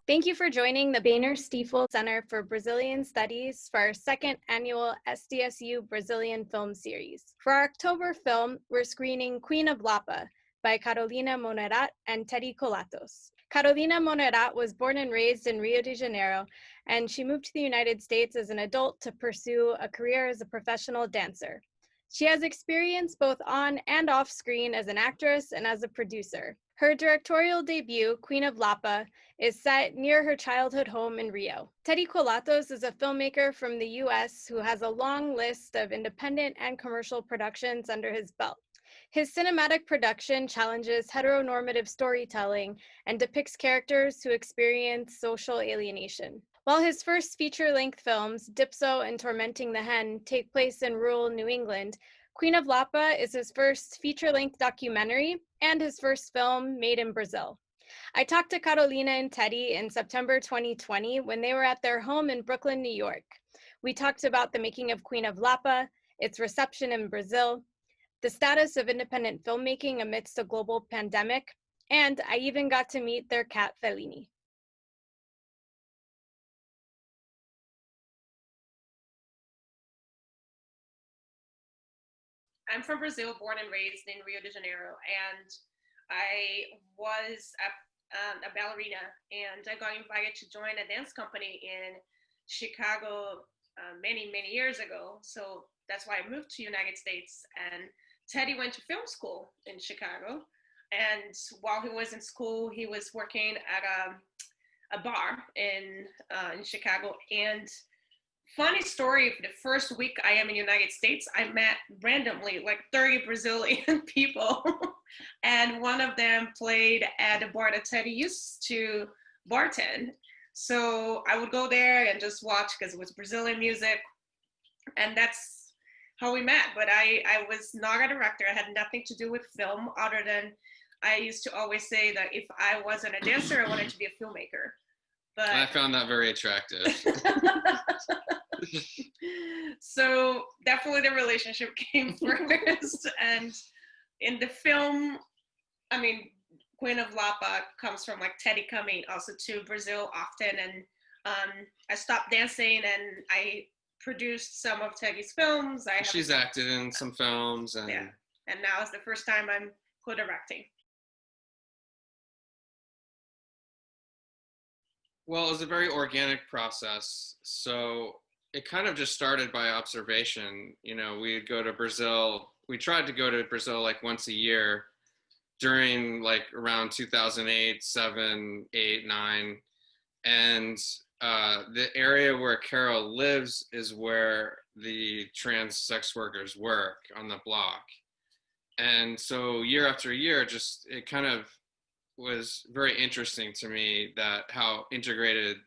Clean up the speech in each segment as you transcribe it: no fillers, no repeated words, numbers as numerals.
Thank you for joining the Boehner Stiefel Center for Brazilian Studies for our second annual SDSU Brazilian Film Series. For our October film, we're screening Queen of Lapa by Carolina Monnerat and Teddy Collatos. Carolina Monnerat was born and raised in Rio de Janeiro, and she moved to the United States as an adult to pursue a career as a professional dancer. She has experience both on and off screen as an actress and as a producer. Her directorial debut, Queen of Lapa, is set near her childhood home in Rio. Teddy Collatos is a filmmaker from the US who has a long list of independent and commercial productions under his belt. His cinematic production challenges heteronormative storytelling and depicts characters who experience social alienation. While his first feature-length films, Dipso and Tormenting the Hen, take place in rural New England, Queen of Lapa is his first feature-length documentary and his first film made in Brazil. I talked to Carolina and Teddy in September 2020 when they were at their home in Brooklyn, New York. We talked about the making of Queen of Lapa, its reception in Brazil, the status of independent filmmaking amidst a global pandemic, and I even got to meet their cat, Fellini. I'm from Brazil, born and raised in Rio de Janeiro, and I was a ballerina, and I got invited to join a dance company in Chicago many years ago. So that's why I moved to United States. And Teddy went to film school in Chicago, and while he was in school, he was working at a bar in Chicago. And funny story, the first week I am in the United States, I met randomly like 30 Brazilian people. And one of them played at the bar that Teddy used to bartend. So I would go there and just watch because it was Brazilian music. And that's how we met. But I was not a director. I had nothing to do with film other than I used to always say that if I wasn't a dancer, I wanted to be a filmmaker. But I found that very attractive. So definitely the relationship came first. And in the film, I mean, Queen of Lapa comes from like Teddy coming also to Brazil often. And I stopped dancing and I produced some of Teddy's films. She's acted in some films. And yeah. And now is the first time I'm co-directing. Well, it was a very organic process. So it kind of just started by observation. You know, we'd go to Brazil. We tried to go to Brazil like once a year during like around 2008, 7, 8, 9. And the area where Carol lives is where the trans sex workers work on the block. And so year after year, just it kind of was very interesting to me that how integrated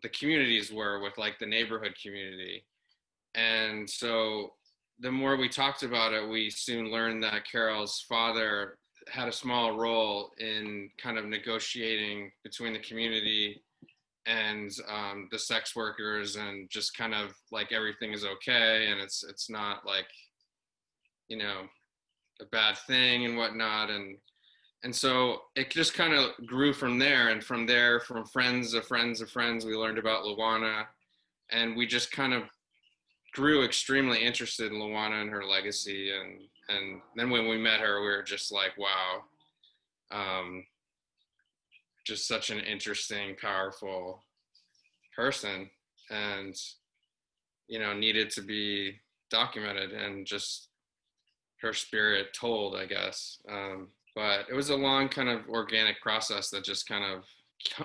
the communities were with like the neighborhood community. And so the more we talked about it, we soon learned that Carol's father had a small role in kind of negotiating between the community and the sex workers, and just kind of like everything is okay and it's not like, you know, a bad thing and whatnot. And so it just kind of grew from there. And from there, from friends of friends of friends, we learned about Luana. And we just kind of grew extremely interested in Luana and her legacy. And then when we met her, we were just like, wow, just such an interesting, powerful person. And, you know, needed to be documented and just her spirit told, I guess. But it was a long kind of organic process that just kind of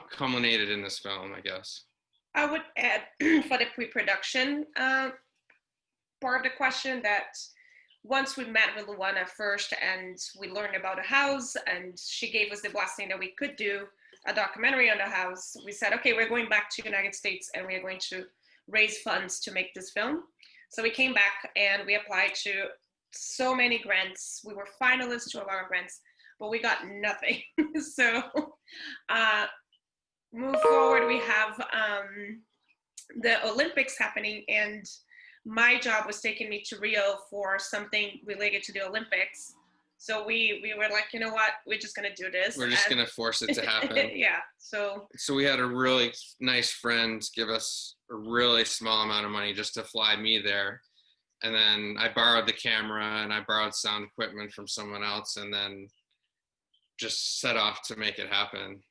culminated in this film, I guess. I would add for the pre-production part of the question that once we met with Luana first and we learned about the house and she gave us the blessing that we could do a documentary on the house, we said, okay, we're going back to the United States and we're going to raise funds to make this film. So we came back and we applied to so many grants. We were finalists to a lot of grants, but we got nothing. So move forward, we have the Olympics happening, and my job was taking me to Rio for something related to the Olympics. So we were like, you know what, we're just gonna do this. We're just gonna force it to happen. Yeah. So we had a really nice friend give us a really small amount of money just to fly me there. And then I borrowed the camera and I borrowed sound equipment from someone else, and then just set off to make it happen.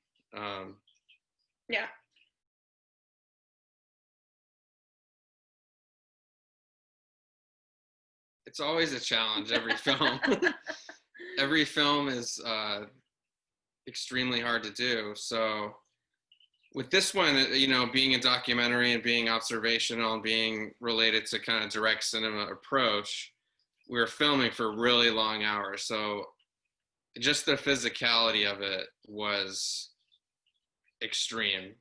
Yeah. It's always a challenge, every film. Every film is extremely hard to do. So with this one, you know, being a documentary and being observational and being related to kind of direct cinema approach, we were filming for really long hours. So just the physicality of it was extreme.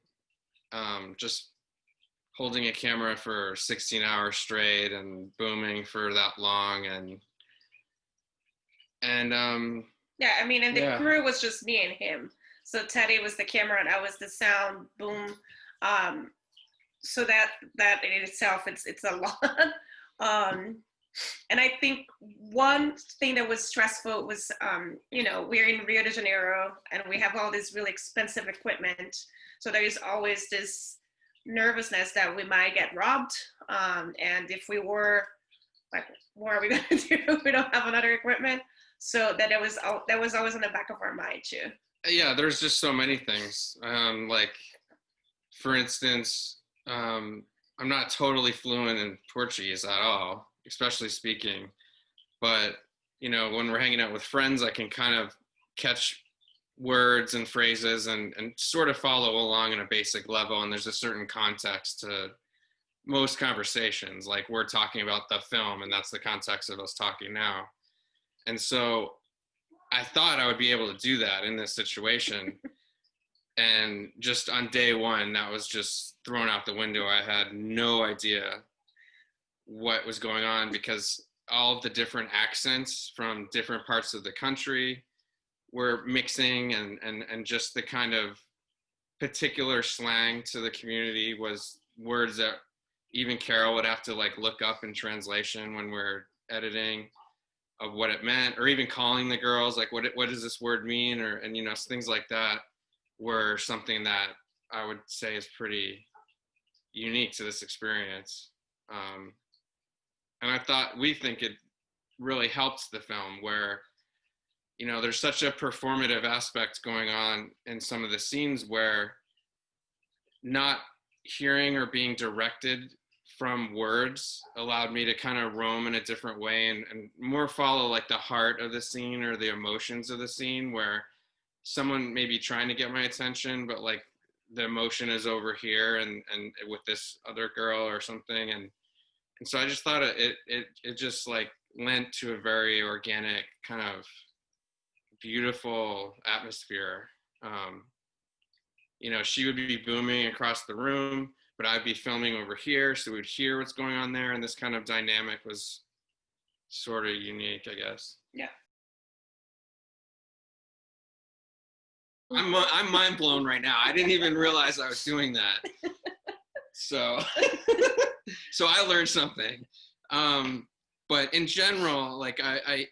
Just holding a camera for 16 hours straight and booming for that long, and yeah, I mean, and the crew was just me and him. So Teddy was the camera and I was the sound boom. So that in itself, it's a lot. And I think one thing that was stressful was, you know, we're in Rio de Janeiro and we have all this really expensive equipment. So there is always this nervousness that we might get robbed. And if we were, like, what are we going to do if we don't have another equipment? So that was always in the back of our mind too. Yeah, there's just so many things. Like, for instance, I'm not totally fluent in Portuguese at all, especially speaking. But, you know, when we're hanging out with friends, I can kind of catch words and phrases and sort of follow along in a basic level. And there's a certain context to most conversations. Like, we're talking about the film, and that's the context of us talking now. And so I thought I would be able to do that in this situation. And just on day one, that was just thrown out the window. I had no idea what was going on, because all of the different accents from different parts of the country were mixing, and just the kind of particular slang to the community was words that even Carol would have to like look up in translation when we're editing, of what it meant, or even calling the girls like, what does this word mean, or, and you know, things like that were something that I would say is pretty unique to this experience. And we think it really helps the film, where, you know, there's such a performative aspect going on in some of the scenes, where not hearing or being directed from words allowed me to kind of roam in a different way, and more follow like the heart of the scene or the emotions of the scene, where someone may be trying to get my attention, but like the emotion is over here and with this other girl or something. And so I just thought it just like lent to a very organic kind of beautiful atmosphere. You know, she would be booming across the room, but I'd be filming over here, so we'd hear what's going on there, and this kind of dynamic was sort of unique, I guess. Yeah. I'm mind blown right now. I didn't even realize I was doing that. So I learned something. But in general, like I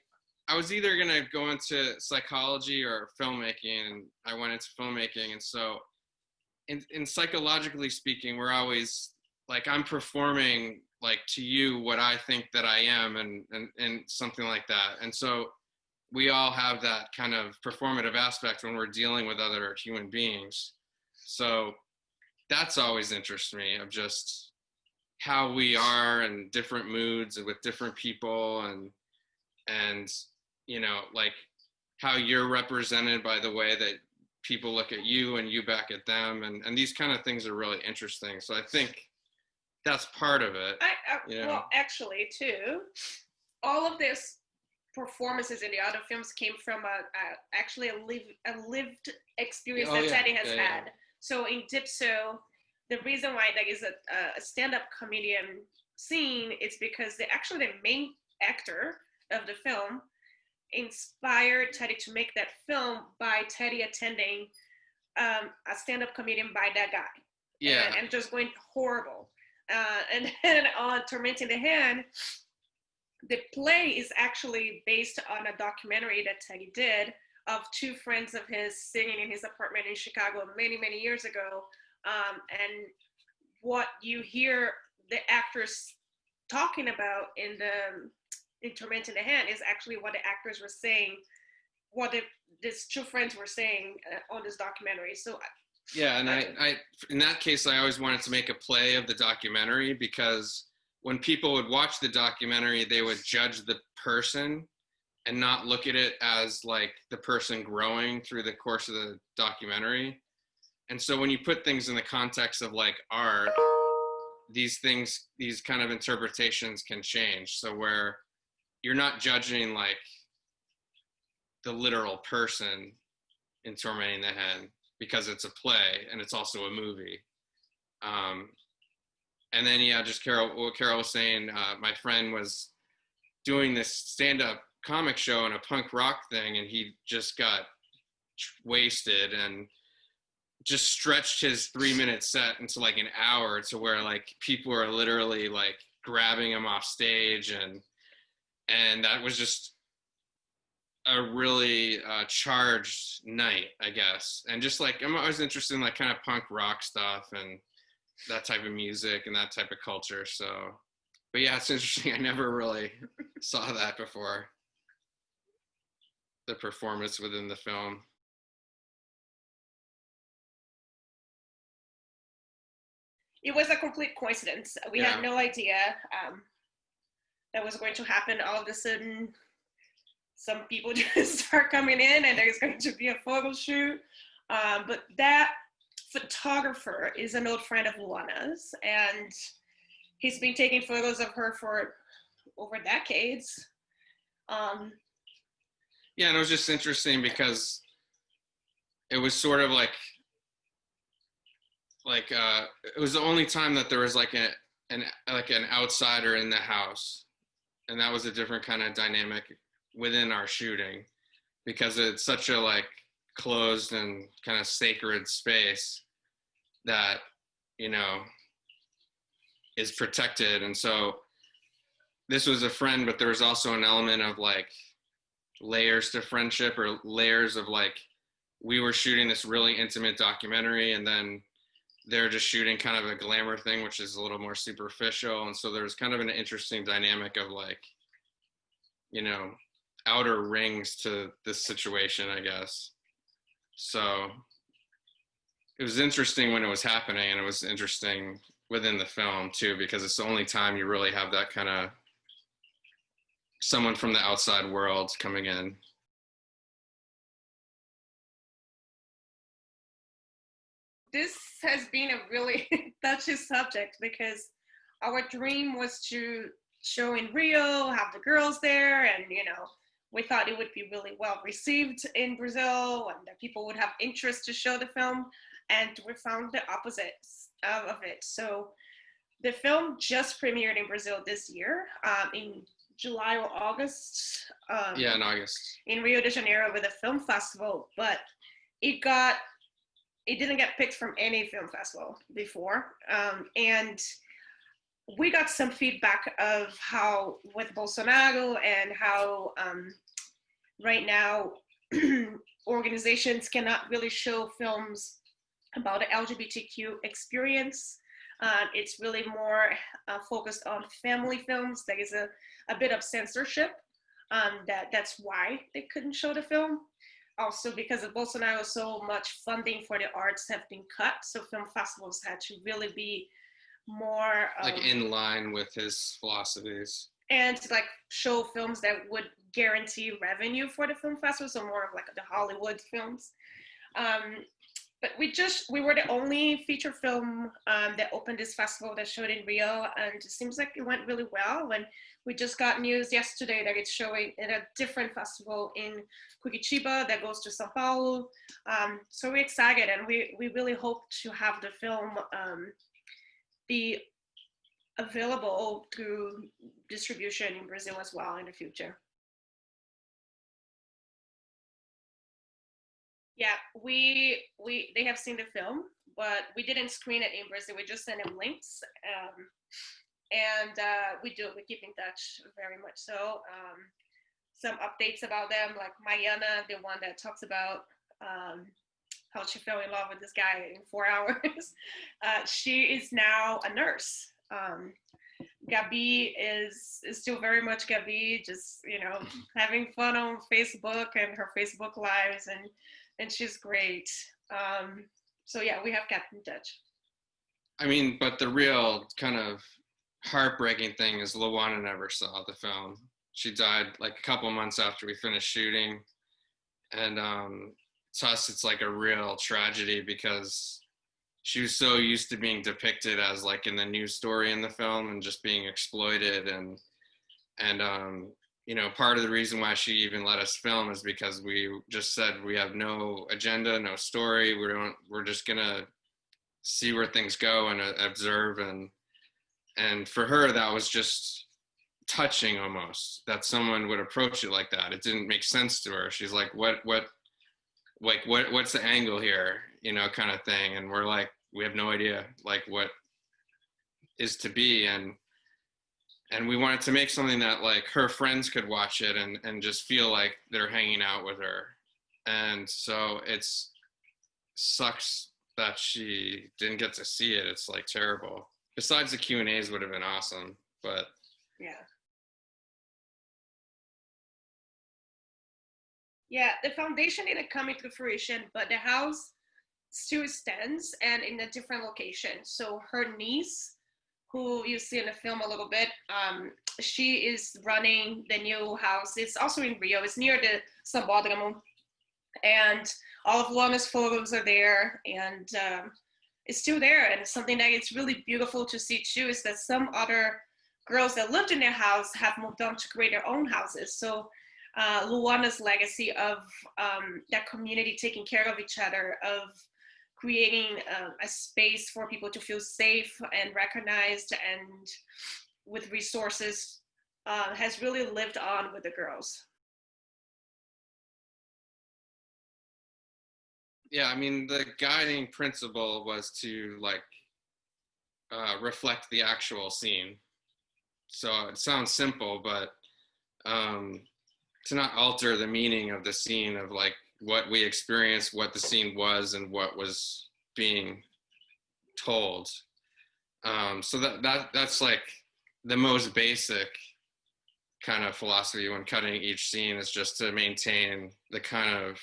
was either gonna go into psychology or filmmaking, and I went into filmmaking, and so. In psychologically speaking, we're always like, I'm performing like to you what I think that I am, and something like that. And so we all have that kind of performative aspect when we're dealing with other human beings. So that's always interests me, of just how we are in different moods and with different people, and you know, like how you're represented by the way that people look at you and you back at them, and these kind of things are really interesting. So I think that's part of it. You know? Well, actually, too, all of this performances in the other films came from actually a lived experience that Teddy has had. So in Dipso, the reason why there is a stand-up comedian scene is because the main actor of the film inspired Teddy to make that film by Teddy attending a stand-up comedian by that guy. Yeah. And just going horrible. And then on Tormenting the Hand, The play is actually based on a documentary that Teddy did of two friends of his singing in his apartment in Chicago many, many years ago. And what you hear the actors talking about in the Torment in the Hand is actually what the actors were saying, what these two friends were saying on this documentary. So yeah, and I in that case, I always wanted to make a play of the documentary, because when people would watch the documentary, they would judge the person and not look at it as like the person growing through the course of the documentary. And so when you put things in the context of like art, these things, these kind of interpretations can change. So where you're not judging like the literal person in Tormenting the Hen, because it's a play and it's also a movie. And then, yeah, just what Carol was saying, my friend was doing this stand-up comic show and a punk rock thing, and he just got wasted and just stretched his 3-minute set into like an hour, to where like people are literally like grabbing him off stage, and that was just a really charged night, I guess. And just like, I'm always interested in like kind of punk rock stuff and that type of music and that type of culture. So, but yeah, it's interesting. I never really saw that before, the performance within the film. it was a complete coincidence. We had no idea that was going to happen. All of a sudden, some people just start coming in and there's going to be a photo shoot. But that photographer is an old friend of Luana's, and he's been taking photos of her for over decades. Yeah, and it was just interesting because it was sort of like it was the only time that there was like an outsider in the house, and that was a different kind of dynamic within our shooting, because it's such a like closed and kind of sacred space that, you know, is protected. And so this was a friend, but there was also an element of like layers to friendship, or layers of like, we were shooting this really intimate documentary, and then they're just shooting kind of a glamour thing, which is a little more superficial. And so there's kind of an interesting dynamic of like, you know, outer rings to this situation, I guess. So it was interesting when it was happening, and it was interesting within the film too, because it's the only time you really have that kind of someone from the outside world coming in. This has been a really touchy subject, because our dream was to show in Rio, have the girls there, and you know, we thought it would be really well received in Brazil and that people would have interest to show the film, and we found the opposite of it. So the film just premiered in Brazil this year, in July or August. Yeah, in August. In Rio de Janeiro with a film festival, but it didn't get picked from any film festival before. And we got some feedback of how with Bolsonaro and how right now organizations cannot really show films about the LGBTQ experience. It's really more focused on family films. There is a bit of censorship. That's why they couldn't show the film. Also because of Bolsonaro, so much funding for the arts have been cut. So film festivals had to really be more like in line with his philosophies, and like show films that would guarantee revenue for the film festival. So more of like the Hollywood films. But we were the only feature film that opened this festival that showed in Rio, and it seems like it went really well. And we just got news yesterday that it's showing at a different festival in Curitiba that goes to São Paulo. So we're excited, and we really hope to have the film be available through distribution in Brazil as well in the future. Yeah, they have seen the film, but we didn't screen it in Brazil. We just sent them links. and we keep in touch very much so. Some updates about them, like Mariana, the one that talks about how she fell in love with this guy in 4 hours. She is now a nurse. Gabi is still very much Gabi, just, you know, having fun on Facebook and her Facebook lives, and she's great. So yeah, we have kept in touch. I mean, but the real kind of heartbreaking thing is Luana never saw the film. She died like a couple months after we finished shooting, and to us it's like a real tragedy because she was so used to being depicted as like in the news story in the film and just being exploited, and you know, part of the reason why she even let us film is because we just said we have no agenda, no story, we're just gonna see where things go and observe, and for her that was just touching almost that someone would approach it like that. It didn't make sense to her. She's like, what's the angle here, you know, kind of thing. And we're like, we have no idea like what is to be, and we wanted to make something that like her friends could watch it and just feel like they're hanging out with her. And so it's sucks that she didn't get to see it. It's like terrible. Besides the Q&As would have been awesome, but yeah. Yeah, the foundation didn't come into fruition, but the house still stands and in a different location. So her niece, who you see in the film a little bit, she is running the new house. It's also in Rio. It's near the Sambódromo. And all of Luana's photos are there, and it's still there. And something that it's really beautiful to see too is that some other girls that lived in their house have moved on to create their own houses. So Luana's legacy of that community taking care of each other, of creating a space for people to feel safe and recognized and with resources has really lived on with the girls. Yeah, I mean, the guiding principle was to like reflect the actual scene. So it sounds simple, but to not alter the meaning of the scene, of like what we experienced, what the scene was, and what was being told. So that's like the most basic kind of philosophy when cutting each scene, is just to maintain the kind of,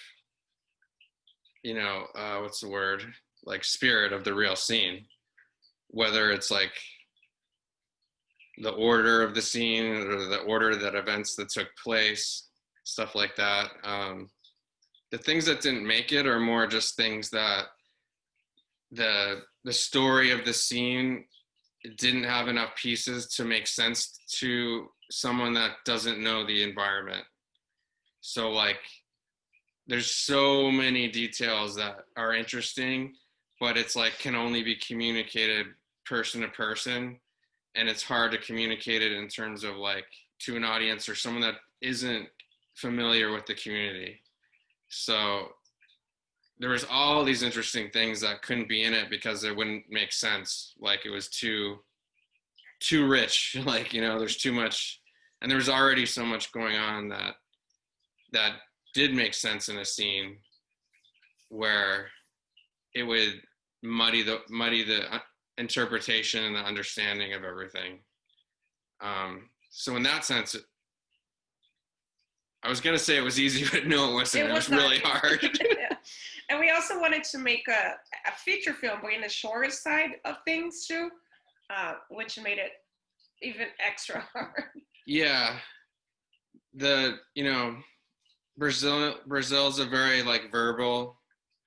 you know, what's the word, like spirit of the real scene, whether it's like the order of the scene or the order that events that took place, stuff like that. The things that didn't make it are more just things that the story of the scene didn't have enough pieces to make sense to someone that doesn't know the environment. So like, there's so many details that are interesting, but it's like can only be communicated person to person, and it's hard to communicate it in terms of like to an audience or someone that isn't familiar with the community. So there was all these interesting things that couldn't be in it because it wouldn't make sense. Like it was too rich, like, you know, there's too much, and there was already so much going on that did make sense in a scene where it would muddy the interpretation and the understanding of everything. So in that sense, I was gonna say it was easy, but no, it wasn't. It was really hard. Yeah. And we also wanted to make a feature film, but in the shorter side of things too, which made it even extra hard. Yeah, you know, Brazil's a very like verbal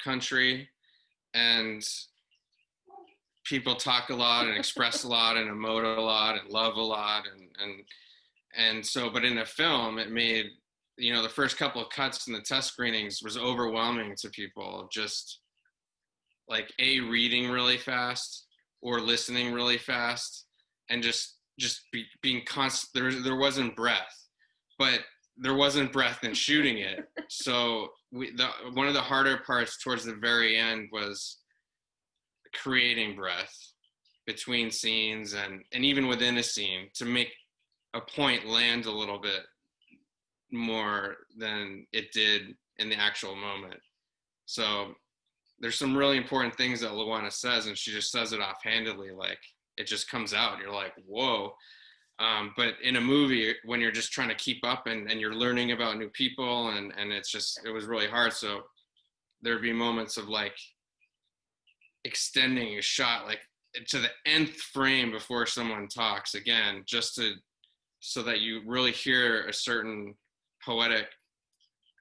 country, and people talk a lot and express a lot and emote a lot and love a lot, and so, but in a film it made, you know, the first couple of cuts in the test screenings was overwhelming to people, just like reading really fast or listening really fast, and just being constant. There wasn't breath, but there wasn't breath in shooting it. So one of the harder parts towards the very end was creating breath, between scenes and even within a scene to make a point land a little bit more than it did in the actual moment. So there's some really important things that Luana says, and she just says it offhandedly, like it just comes out. You're like, whoa. But in a movie, when you're just trying to keep up and you're learning about new people, and it was really hard. So there'd be moments of like extending a shot like to the nth frame before someone talks again, so that you really hear a certain poetic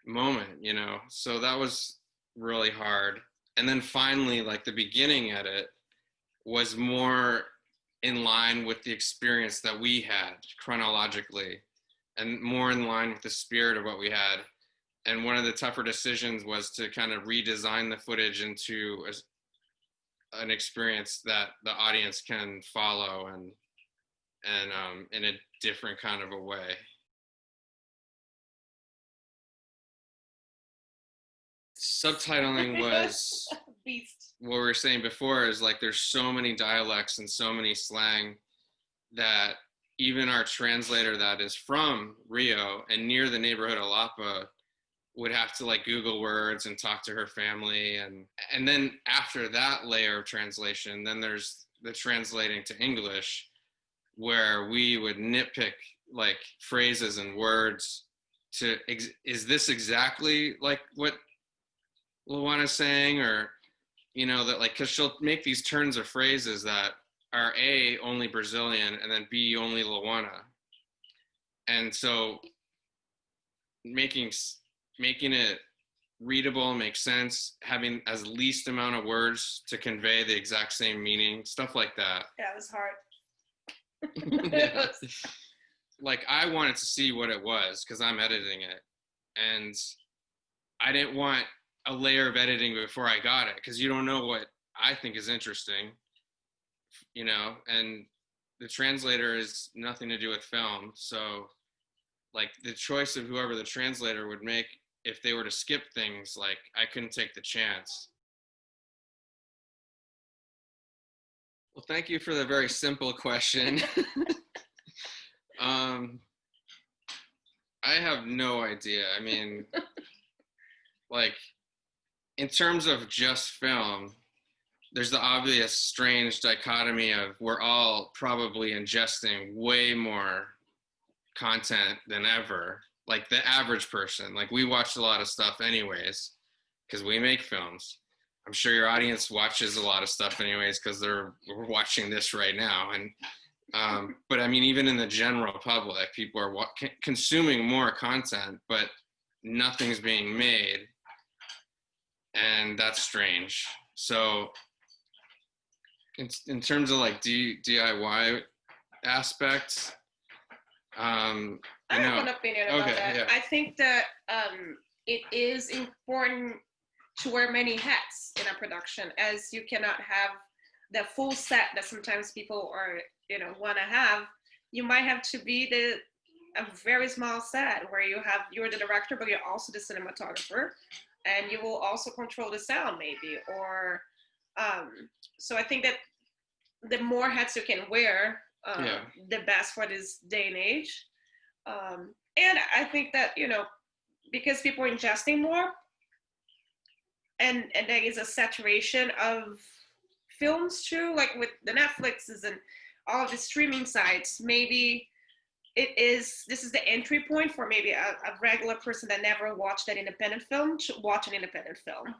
moment, so that was really hard. And then finally, like the beginning edit was more in line with the experience that we had chronologically and more in line with the spirit of what we had. And one of the tougher decisions was to kind of redesign the footage into an experience that the audience can follow and in a different kind of a way. Subtitling was Beast. what we were saying before, is like there's so many dialects and so many slang that even our translator that is from Rio and near the neighborhood of Lapa would have to like Google words and talk to her family. And then after that layer of translation, then there's the translating to English, where we would nitpick like phrases and words to, is this exactly like what Luana's saying? Or, that like, cause she'll make these turns of phrases that are A, only Brazilian, and then B, only Luana. And so making it readable, make sense, having as least amount of words to convey the exact same meaning, stuff like that. Yeah, it was hard. Yeah. Like I wanted to see what it was because I'm editing it, and I didn't want a layer of editing before I got it, because you don't know what I think is interesting, and the translator is nothing to do with film. So like the choice of whoever the translator would make, if they were to skip things, like I couldn't take the chance. Well, thank you for the very simple question. I have no idea. I mean, like, in terms of just film, there's the obvious strange dichotomy of we're all probably ingesting way more content than ever. Like the average person, like we watch a lot of stuff anyways, because we make films. I'm sure your audience watches a lot of stuff anyways, because we're watching this right now. And but I mean, even in the general public, people are consuming more content, but nothing's being made. And that's strange. So in terms of like DIY aspects, I have an opinion about that. Yeah. I think that it is important to wear many hats in a production, as you cannot have the full set that sometimes people are, want to have. You might have to be a very small set where you're the director, but you're also the cinematographer, and you will also control the sound maybe, or so I think that the more hats you can wear, the best for this day and age. And I think that, because people are ingesting more, and there is a saturation of films too, like with the Netflixes and all of the streaming sites, maybe this is the entry point for maybe a regular person that never watched an independent film to watch an independent film.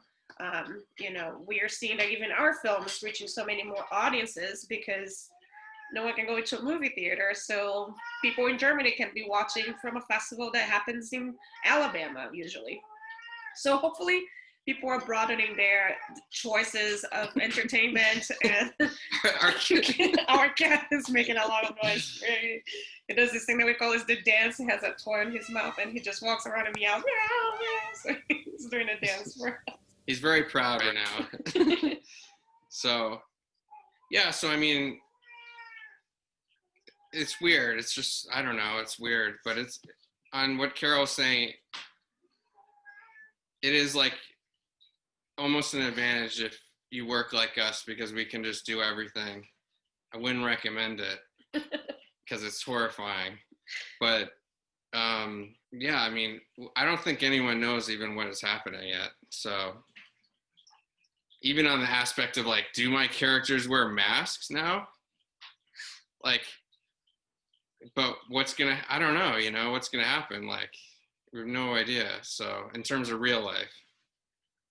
We are seeing that even our film is reaching so many more audiences because no one can go into a movie theater. So people in Germany can be watching from a festival that happens in Alabama usually. So hopefully people are broadening their choices of entertainment. And our cat is making a lot of noise. He does this thing that we call the dance. He has a toy in his mouth and he just walks around and meows. So he's doing a dance for us. He's very proud right now. So, yeah, so I mean, it's weird. It's just, I don't know, it's weird. But it's, on what Carol was saying, it is like almost an advantage if you work like us, because we can just do everything. I wouldn't recommend it because it's horrifying. But yeah, I mean, I don't think anyone knows even what is happening yet. So even on the aspect of like, do my characters wear masks now? Like, but I don't know, what's gonna happen? Like, we have no idea. So in terms of real life.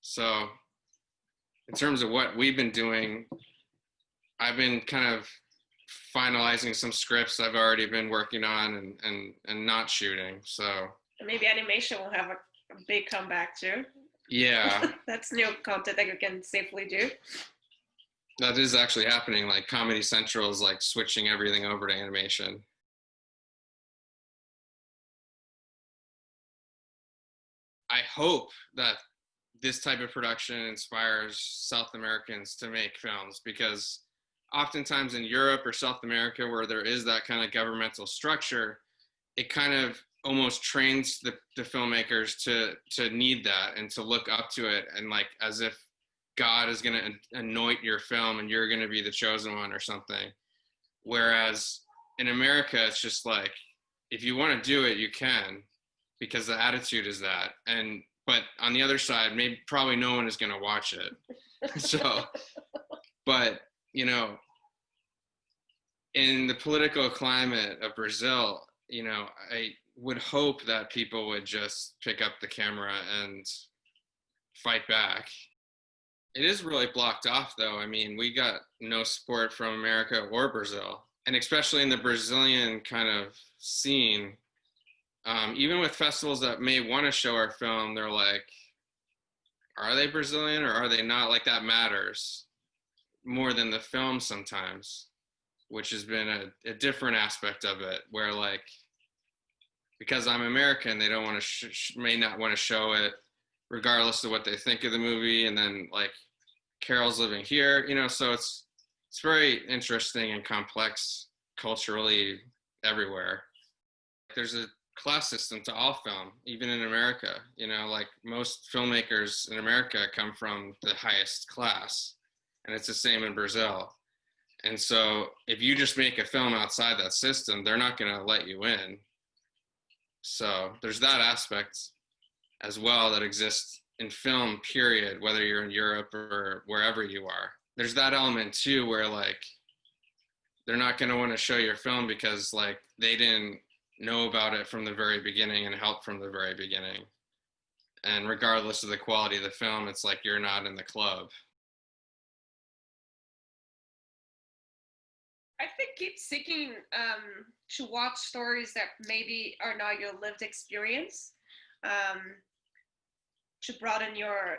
So in terms of what we've been doing, I've been kind of finalizing some scripts I've already been working on and not shooting. So maybe animation will have a big comeback too. Yeah. That's new content that you can safely do. That is actually happening. Like Comedy Central is like switching everything over to animation. I hope that this type of production inspires South Americans to make films, because oftentimes in Europe or South America, where there is that kind of governmental structure, it kind of almost trains the filmmakers to need that and to look up to it, and like as if God is going to anoint your film and you're going to be the chosen one or something. Whereas in America, it's just like, if you want to do it, you can, because the attitude is that. But on the other side, probably no one is going to watch it. So, but, in the political climate of Brazil, I would hope that people would just pick up the camera and fight back. It is really blocked off, though. I mean, we got no support from America or Brazil. And especially in the Brazilian kind of scene, even with festivals that may want to show our film, they're like, are they Brazilian or are they not? Like, that matters more than the film sometimes, which has been a different aspect of it, where like, because I'm American, they don't want to may not want to show it regardless of what they think of the movie. And then like Carol's living here, so it's very interesting and complex culturally everywhere. There's a class system to all film, even in America. Like most filmmakers in America come from the highest class, and it's the same in Brazil. And so if you just make a film outside that system, they're not going to let you in. So there's that aspect as well that exists in film, period, whether you're in Europe or wherever you are. There's that element too, where like, they're not going to want to show your film because like they didn't know about it from the very beginning and help from the very beginning. And regardless of the quality of the film, it's like you're not in the club. I think keep seeking to watch stories that maybe are not your lived experience, to broaden your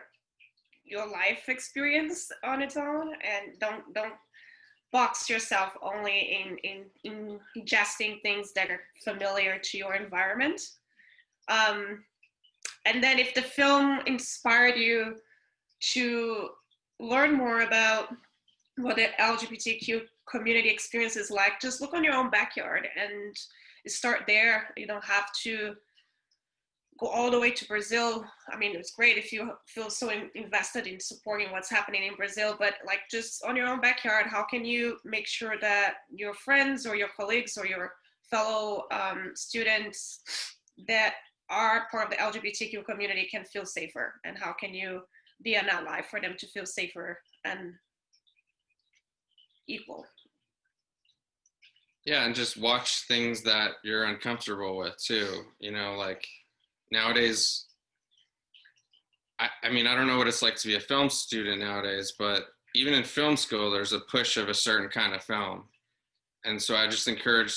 life experience on its own, and don't box yourself only in ingesting things that are familiar to your environment. And then if the film inspired you to learn more about what the LGBTQ community experience is like, just look on your own backyard and start there. You don't have to go all the way to Brazil. I mean, it's great if you feel so invested in supporting what's happening in Brazil, but like just on your own backyard, how can you make sure that your friends or your colleagues or your fellow students that are part of the LGBTQ community can feel safer? And how can you be an ally for them to feel safer and equal? Yeah, and just watch things that you're uncomfortable with too. Like nowadays, I mean, I don't know what it's like to be a film student nowadays, but even in film school, there's a push of a certain kind of film. And so I just encourage,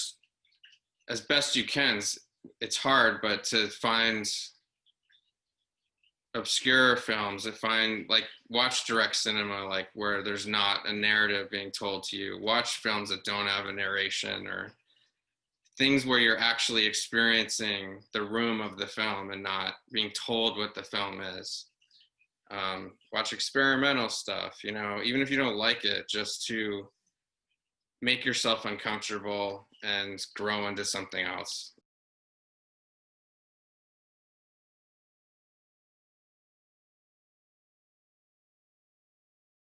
as best you can, it's hard, but to find obscure films, like watch direct cinema, like where there's not a narrative being told to you. Watch films that don't have a narration, or things where you're actually experiencing the room of the film and not being told what the film is. Watch experimental stuff, even if you don't like it, just to make yourself uncomfortable and grow into something else.